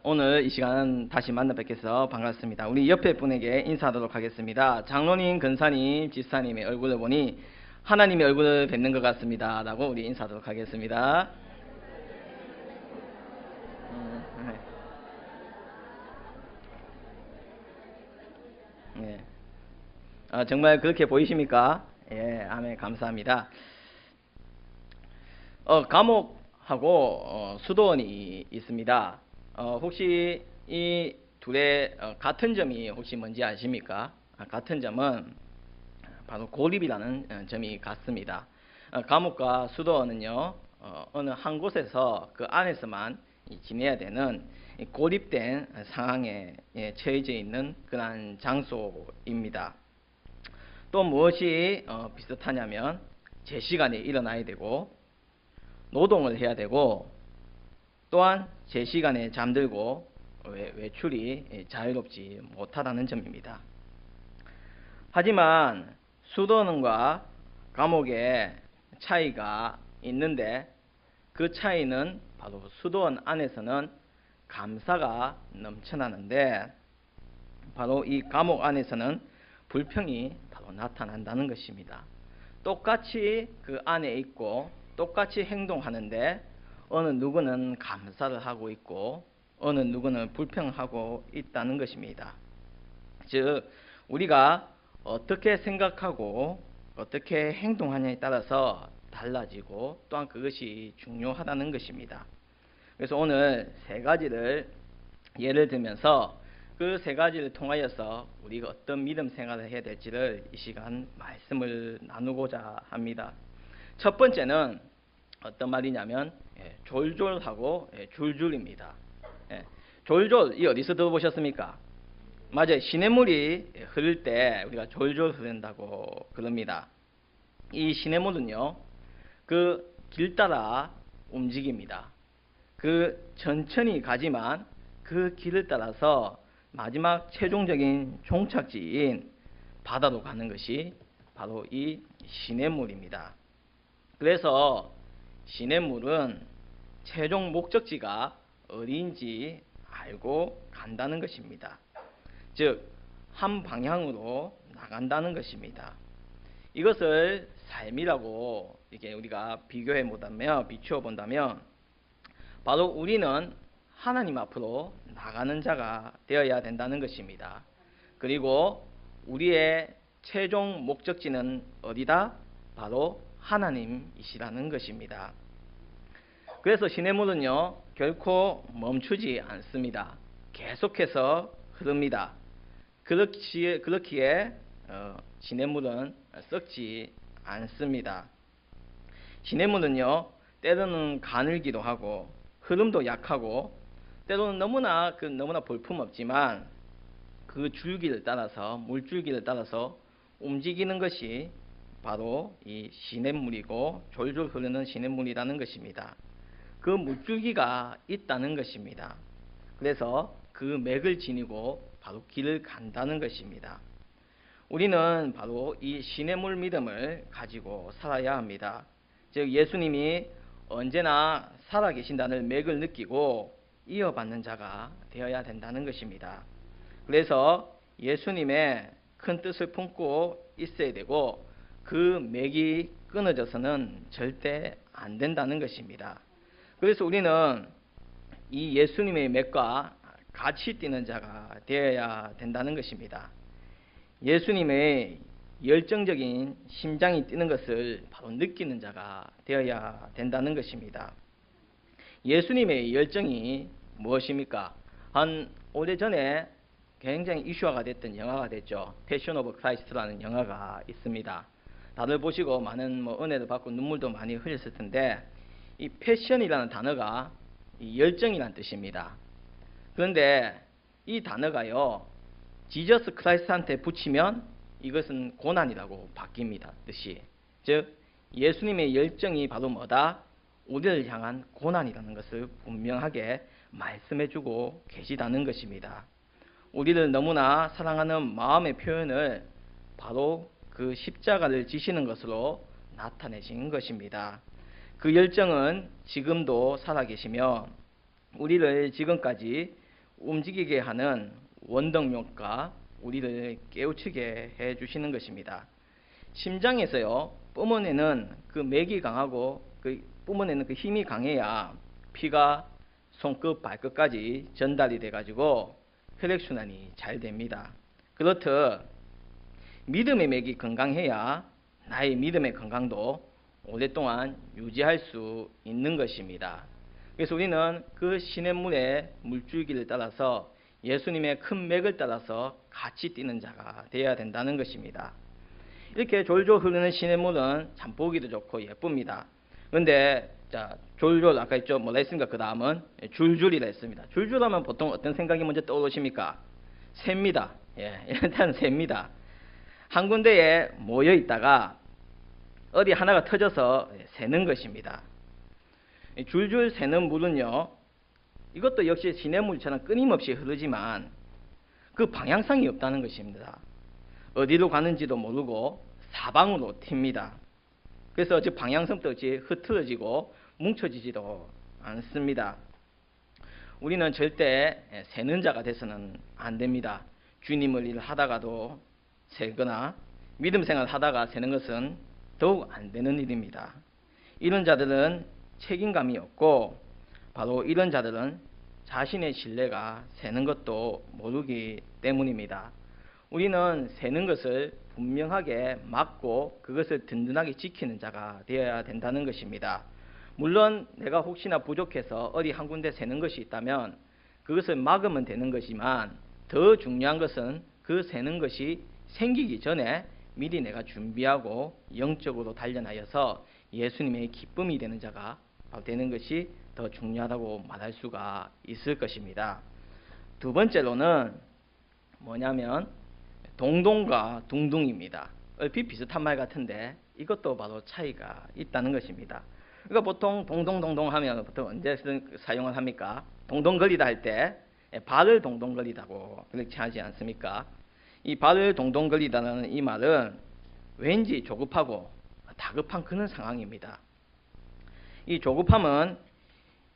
오늘 이 시간 다시 만나 뵙겠어 반갑습니다. 우리 옆에 분에게 인사하도록 하겠습니다. 장로님, 근사님, 집사님의 얼굴을 보니 하나님의 얼굴을 뵙는 것 같습니다 라고 우리 인사하도록 하겠습니다. 네. 정말 그렇게 보이십니까? 예, 아멘, 감사합니다. 감옥하고 수도원이 있습니다. 혹시 이 둘의 같은 점이 혹시 뭔지 아십니까? 같은 점은 바로 고립이라는 점이 같습니다. 감옥과 수도원은요, 어느 한 곳에서 그 안에서만 지내야 되는 고립된 상황에 처해져 있는 그러한 장소입니다. 또 무엇이 비슷하냐면 제 시간에 일어나야 되고 노동을 해야 되고 또한 제 시간에 잠들고 외출이 자유롭지 못하다는 점입니다. 하지만 수도원과 감옥의 차이가 있는데 그 차이는 바로 수도원 안에서는 감사가 넘쳐나는데 바로 이 감옥 안에서는 불평이 바로 나타난다는 것입니다. 똑같이 그 안에 있고 똑같이 행동하는데 어느 누구는 감사를 하고 있고 어느 누구는 불평하고 있다는 것입니다. 즉 우리가 어떻게 생각하고 어떻게 행동하냐에 따라서 달라지고 또한 그것이 중요하다는 것입니다. 그래서 오늘 세 가지를 예를 들면서 그 세 가지를 통하여서 우리가 어떤 믿음 생활을 해야 될지를 이 시간 말씀을 나누고자 합니다. 첫 번째는 어떤 말이냐면 졸졸하고 줄줄입니다. 졸졸, 이 어디서 들어보셨습니까? 맞아요. 시냇물이 흐를 때 우리가 졸졸 흐른다고 그럽니다. 이 시냇물은요, 그 길 따라 움직입니다. 그 천천히 가지만 그 길을 따라서 마지막 최종적인 종착지인 바다로 가는 것이 바로 이 시냇물입니다. 그래서 시냇물은 최종 목적지가 어디인지 알고 간다는 것입니다. 즉, 한 방향으로 나간다는 것입니다. 이것을 삶이라고 이렇게 우리가 비추어 본다면 바로 우리는 하나님 앞으로 나가는 자가 되어야 된다는 것입니다. 그리고 우리의 최종 목적지는 어디다? 바로 하나님이시라는 것입니다. 그래서 시냇물은요, 결코 멈추지 않습니다. 계속해서 흐릅니다. 그렇기에 시냇물은 썩지 않습니다. 시냇물은요, 때로는 가늘기도 하고 흐름도 약하고 때로는 너무나 볼품없지만 그 줄기를 따라서 물줄기를 따라서 움직이는 것이 바로 이 시냇물이고 졸졸 흐르는 시냇물이라는 것입니다. 그 물줄기가 있다는 것입니다. 그래서 그 맥을 지니고 바로 길을 간다는 것입니다. 우리는 바로 이 시냇물 믿음을 가지고 살아야 합니다. 즉 예수님이 언제나 살아계신다는 맥을 느끼고 이어받는 자가 되어야 된다는 것입니다. 그래서 예수님의 큰 뜻을 품고 있어야 되고 그 맥이 끊어져서는 절대 안 된다는 것입니다. 그래서 우리는 이 예수님의 맥과 같이 뛰는 자가 되어야 된다는 것입니다. 예수님의 열정적인 심장이 뛰는 것을 바로 느끼는 자가 되어야 된다는 것입니다. 예수님의 열정이 무엇입니까? 한 오래전에 굉장히 이슈화가 됐던 영화가 됐죠. 패션 오브 크라이스트라는 영화가 있습니다. 다들 보시고 많은 은혜를 받고 눈물도 많이 흘렸을 텐데 이 패션이라는 단어가 이 열정이라는 뜻입니다. 그런데 이 단어가요, 지저스 크라이스트한테 붙이면 이것은 고난이라고 바뀝니다. 뜻이. 즉 예수님의 열정이 바로 뭐다? 우리를 향한 고난이라는 것을 분명하게 말씀해주고 계시다는 것입니다. 우리를 너무나 사랑하는 마음의 표현을 바로 그 십자가를 지시는 것으로 나타내신 것입니다. 그 열정은 지금도 살아계시며 우리를 지금까지 움직이게 하는 원동력과 우리를 깨우치게 해주시는 것입니다. 심장에서요, 뿜어내는 그 맥이 강하고 그 뿜어내는 그 힘이 강해야 피가 손끝 발끝까지 전달이 돼가지고 혈액순환이 잘 됩니다. 그렇듯 믿음의 맥이 건강해야 나의 믿음의 건강도 오랫동안 유지할 수 있는 것입니다. 그래서 우리는 그 시냇물의 물줄기를 따라서 예수님의 큰 맥을 따라서 같이 뛰는 자가 되어야 된다는 것입니다. 이렇게 졸졸 흐르는 시냇물은 참 보기도 좋고 예쁩니다. 그런데 졸졸 아까 했죠. 뭐라 했습니까? 그 다음은 줄줄이라 했습니다. 줄줄하면 보통 어떤 생각이 먼저 떠오르십니까? 셉니다. 일단 셉니다. 한 군데에 모여 있다가 어디 하나가 터져서 새는 것입니다. 줄줄 새는 물은요, 이것도 역시 시냇물처럼 끊임없이 흐르지만 그 방향성이 없다는 것입니다. 어디로 가는지도 모르고 사방으로 튑니다. 그래서 즉 방향성도 없이 흐트러지고 뭉쳐지지도 않습니다. 우리는 절대 새는 자가 돼서는 안 됩니다. 주님을 일하다가도 새거나 믿음 생활 하다가 새는 것은 더욱 안 되는 일입니다. 이런 자들은 책임감이 없고 바로 이런 자들은 자신의 신뢰가 새는 것도 모르기 때문입니다. 우리는 새는 것을 분명하게 막고 그것을 든든하게 지키는 자가 되어야 된다는 것입니다. 물론 내가 혹시나 부족해서 어디 한 군데 새는 것이 있다면 그것을 막으면 되는 것이지만 더 중요한 것은 그 새는 것이 생기기 전에 미리 내가 준비하고 영적으로 단련하여서 예수님의 기쁨이 되는 자가 되는 것이 더 중요하다고 말할 수가 있을 것입니다. 두 번째로는 뭐냐면 동동과 둥둥입니다. 얼핏 비슷한 말 같은데 이것도 바로 차이가 있다는 것입니다. 그러니까 보통 동동동동 하면 보통 언제 사용을 합니까? 동동거리다 할 때 발을 동동거리다고 그렇게 하지 않습니까? 이 발을 동동거리다는 이 말은 왠지 조급하고 다급한 그런 상황입니다. 이 조급함은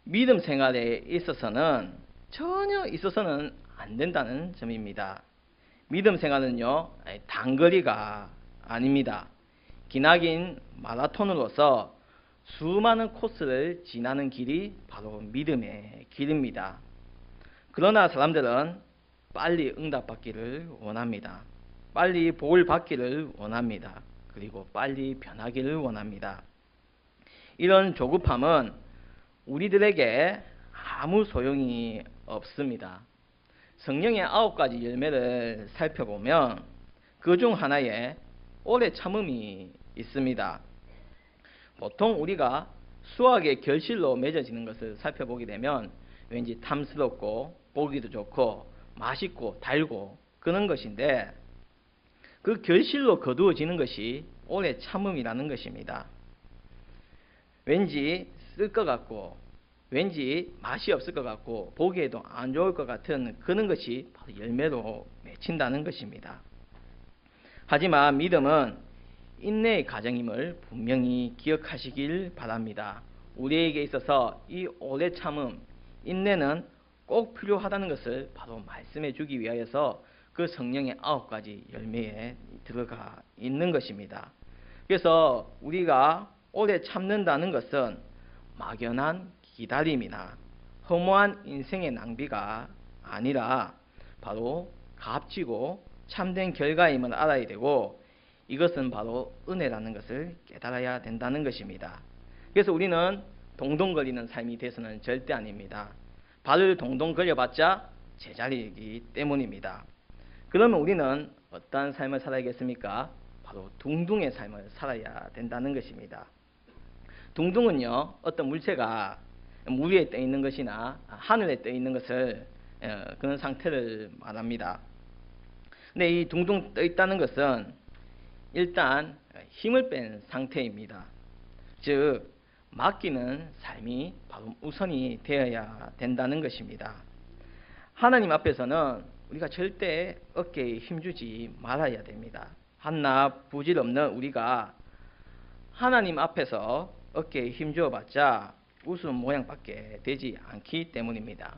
믿음 생활에 있어서는 전혀 있어서는 안 된다는 점입니다. 믿음 생활은요, 단거리가 아닙니다. 기나긴 마라톤으로서 수많은 코스를 지나는 길이 바로 믿음의 길입니다. 그러나 사람들은 빨리 응답받기를 원합니다. 빨리 복을 받기를 원합니다. 그리고 빨리 변하기를 원합니다. 이런 조급함은 우리들에게 아무 소용이 없습니다. 성령의 9가지 열매를 살펴보면 그 중 하나에 오래 참음이 있습니다. 보통 우리가 수학의 결실로 맺어지는 것을 살펴보게 되면 왠지 탐스럽고 보기도 좋고 맛있고 달고 그런 것인데 그 결실로 거두어지는 것이 오래 참음이라는 것입니다. 왠지 쓸 것 같고 왠지 맛이 없을 것 같고 보기에도 안 좋을 것 같은 그런 것이 바로 열매로 맺힌다는 것입니다. 하지만 믿음은 인내의 과정임을 분명히 기억하시길 바랍니다. 우리에게 있어서 이 오래 참음, 인내는 꼭 필요하다는 것을 바로 말씀해 주기 위하여서 그 성령의 9가지 열매에 들어가 있는 것입니다. 그래서 우리가 오래 참는다는 것은 막연한 기다림이나 허무한 인생의 낭비가 아니라 바로 값지고 참된 결과임을 알아야 되고 이것은 바로 은혜라는 것을 깨달아야 된다는 것입니다. 그래서 우리는 동동거리는 삶이 돼서는 절대 아닙니다. 발을 동동 걸려봤자 제자리이기 때문입니다. 그러면 우리는 어떠한 삶을 살아야겠습니까? 바로 둥둥의 삶을 살아야 된다는 것입니다. 둥둥은요, 어떤 물체가 물 위에 떠 있는 것이나 하늘에 떠 있는 것을 그런 상태를 말합니다. 근데 이 둥둥 떠 있다는 것은 일단 힘을 뺀 상태입니다. 즉 맡기는 삶이 바로 우선이 되어야 된다는 것입니다. 하나님 앞에서는 우리가 절대 어깨에 힘주지 말아야 됩니다. 한낱 부질없는 우리가 하나님 앞에서 어깨에 힘주어봤자 우스운 모양밖에 되지 않기 때문입니다.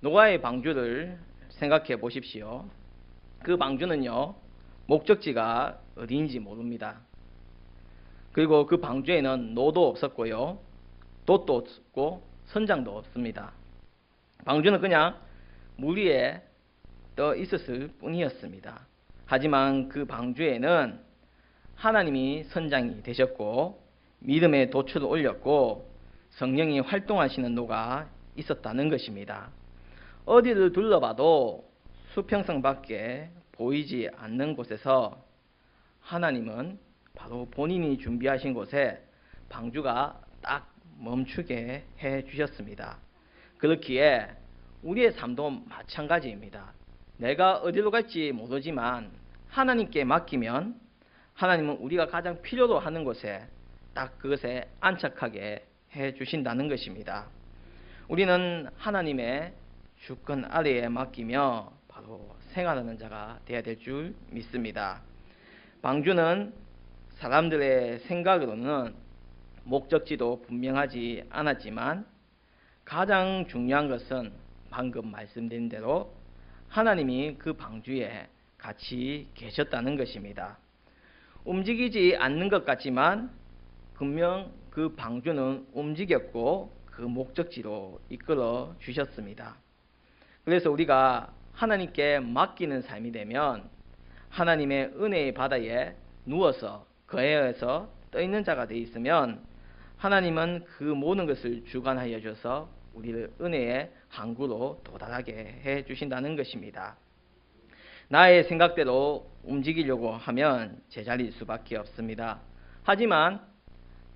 노아의 방주를 생각해 보십시오. 그 방주는요, 목적지가 어디인지 모릅니다. 그리고 그 방주에는 노도 없었고요, 돛도 없고 선장도 없습니다. 방주는 그냥 물 위에 떠 있었을 뿐이었습니다. 하지만 그 방주에는 하나님이 선장이 되셨고 믿음의 돛을 올렸고 성령이 활동하시는 노가 있었다는 것입니다. 어디를 둘러봐도 수평성밖에 보이지 않는 곳에서 하나님은 바로 본인이 준비하신 곳에 방주가 딱 멈추게 해 주셨습니다. 그렇기에 우리의 삶도 마찬가지입니다. 내가 어디로 갈지 모르지만 하나님께 맡기면 하나님은 우리가 가장 필요로 하는 곳에 딱 그것에 안착하게 해 주신다는 것입니다. 우리는 하나님의 주권 아래에 맡기며 바로 생활하는 자가 되어야 될 줄 믿습니다. 방주는 사람들의 생각으로는 목적지도 분명하지 않았지만 가장 중요한 것은 방금 말씀드린 대로 하나님이 그 방주에 같이 계셨다는 것입니다. 움직이지 않는 것 같지만 분명 그 방주는 움직였고 그 목적지로 이끌어 주셨습니다. 그래서 우리가 하나님께 맡기는 삶이 되면 하나님의 은혜의 바다에 누워서 거해에서 떠 있는 자가 되어 있으면 하나님은 그 모든 것을 주관하여 줘서 우리를 은혜의 항구로 도달하게 해 주신다는 것입니다. 나의 생각대로 움직이려고 하면 제자리일 수밖에 없습니다. 하지만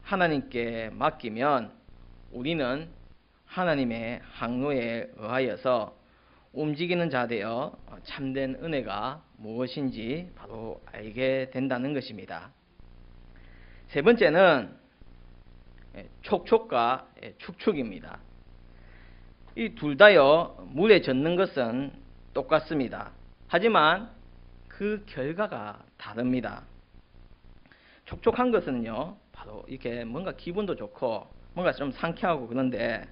하나님께 맡기면 우리는 하나님의 항로에 의하여서 움직이는 자 되어 참된 은혜가 무엇인지 바로 알게 된다는 것입니다. 세 번째는 촉촉과 축축입니다. 이 둘 다요, 물에 젖는 것은 똑같습니다. 하지만 그 결과가 다릅니다. 촉촉한 것은요, 바로 이렇게 뭔가 기분도 좋고 뭔가 좀 상쾌하고 그런데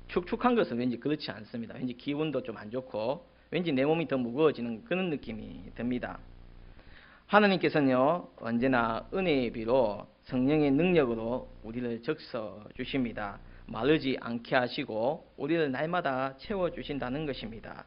축축한 것은 왠지 그렇지 않습니다. 왠지 기분도 좀 안 좋고 왠지 내 몸이 더 무거워지는 그런 느낌이 듭니다. 하나님께서는요, 언제나 은혜의 비로 성령의 능력으로 우리를 적셔 주십니다. 마르지 않게 하시고 우리를 날마다 채워주신다는 것입니다.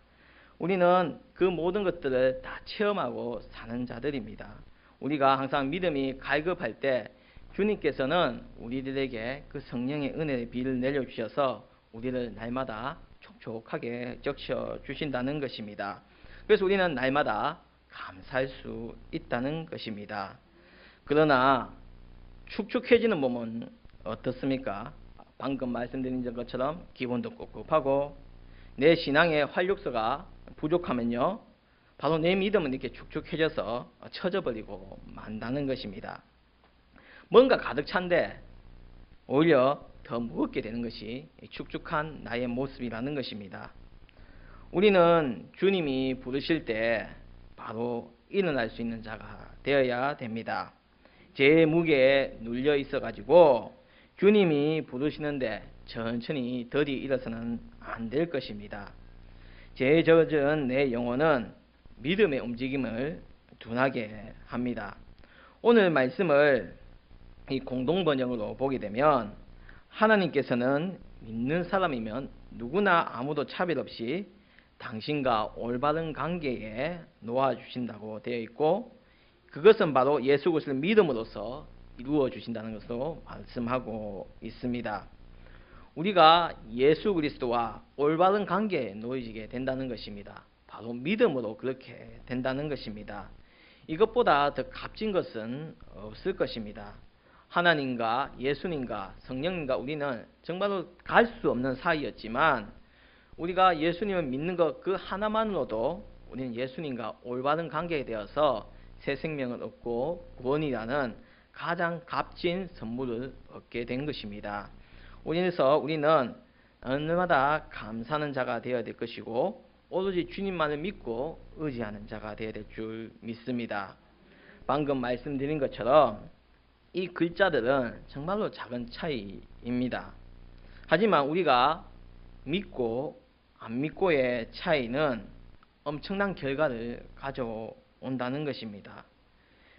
우리는 그 모든 것들을 다 체험하고 사는 자들입니다. 우리가 항상 믿음이 갈급할 때 주님께서는 우리들에게 그 성령의 은혜의 비를 내려주셔서 우리를 날마다 촉촉하게 적셔 주신다는 것입니다. 그래서 우리는 날마다 감사할 수 있다는 것입니다. 그러나 축축해지는 몸은 어떻습니까? 방금 말씀드린 것처럼 기분도 꿉꿉하고 내 신앙의 활력소가 부족하면요, 바로 내 믿음은 이렇게 축축해져서 처져버리고 만다는 것입니다. 뭔가 가득 찬데 오히려 더 무겁게 되는 것이 축축한 나의 모습이라는 것입니다. 우리는 주님이 부르실 때 바로 일어날 수 있는 자가 되어야 됩니다. 제 무게에 눌려 있어 가지고 주님이 부르시는데 천천히 더디 일어서는 안 될 것입니다. 죄에 젖은 내 영혼은 믿음의 움직임을 둔하게 합니다. 오늘 말씀을 이 공동번역으로 보게 되면 하나님께서는 믿는 사람이면 누구나 아무도 차별 없이 당신과 올바른 관계에 놓아주신다고 되어 있고 그것은 바로 예수 그리스도를 믿음으로써 이루어 주신다는 것으로 말씀하고 있습니다. 우리가 예수 그리스도와 올바른 관계에 놓여지게 된다는 것입니다. 바로 믿음으로 그렇게 된다는 것입니다. 이것보다 더 값진 것은 없을 것입니다. 하나님과 예수님과 성령님과 우리는 정말로 갈 수 없는 사이였지만 우리가 예수님을 믿는 것 그 하나만으로도 우리는 예수님과 올바른 관계에 되어서 새 생명을 얻고 구원이라는 가장 값진 선물을 얻게 된 것입니다. 그래서 우리는 얼마나 감사하는 자가 되어야 될 것이고 오로지 주님만을 믿고 의지하는 자가 되어야 될 줄 믿습니다. 방금 말씀드린 것처럼 이 글자들은 정말로 작은 차이입니다. 하지만 우리가 믿고 안 믿고의 차이는 엄청난 결과를 가져온다는 것입니다.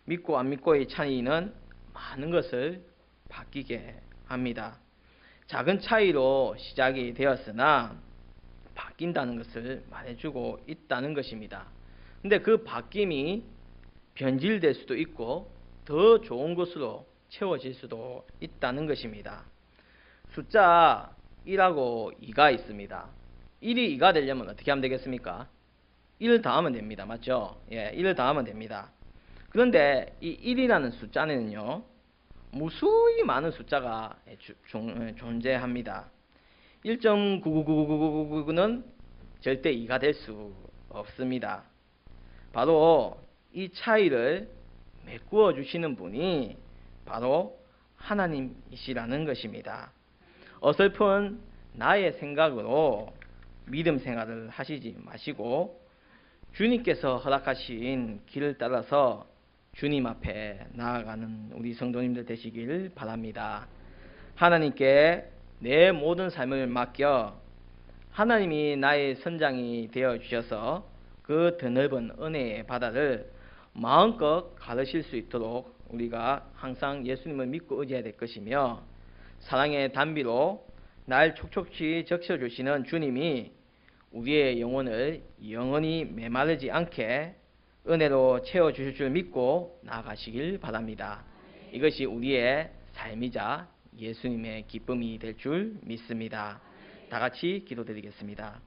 믿고 안 믿고의 차이는 많은 것을 바뀌게 합니다. 작은 차이로 시작이 되었으나 바뀐다는 것을 말해주고 있다는 것입니다. 근데 그 바뀜이 변질될 수도 있고 더 좋은 것으로 채워질 수도 있다는 것입니다. 숫자 1하고 2가 있습니다. 1이 2가 되려면 어떻게 하면 되겠습니까? 1을 더하면 됩니다. 맞죠? 예, 1을 더하면 됩니다. 그런데 이 1이라는 숫자는요, 무수히 많은 숫자가 존재합니다. 1.9999999는 절대 2가 될 수 없습니다. 바로 이 차이를 메꾸어 주시는 분이 바로 하나님이시라는 것입니다. 어설픈 나의 생각으로 믿음 생활을 하시지 마시고 주님께서 허락하신 길을 따라서 주님 앞에 나아가는 우리 성도님들 되시길 바랍니다. 하나님께 내 모든 삶을 맡겨 하나님이 나의 선장이 되어 주셔서 그 드넓은 은혜의 바다를 마음껏 가르실 수 있도록 우리가 항상 예수님을 믿고 의지해야 될 것이며, 사랑의 단비로 날 촉촉히 적셔주시는 주님이 우리의 영혼을 영원히 메마르지 않게 은혜로 채워주실 줄 믿고 나아가시길 바랍니다. 이것이 우리의 삶이자 예수님의 기쁨이 될 줄 믿습니다. 다 같이 기도드리겠습니다.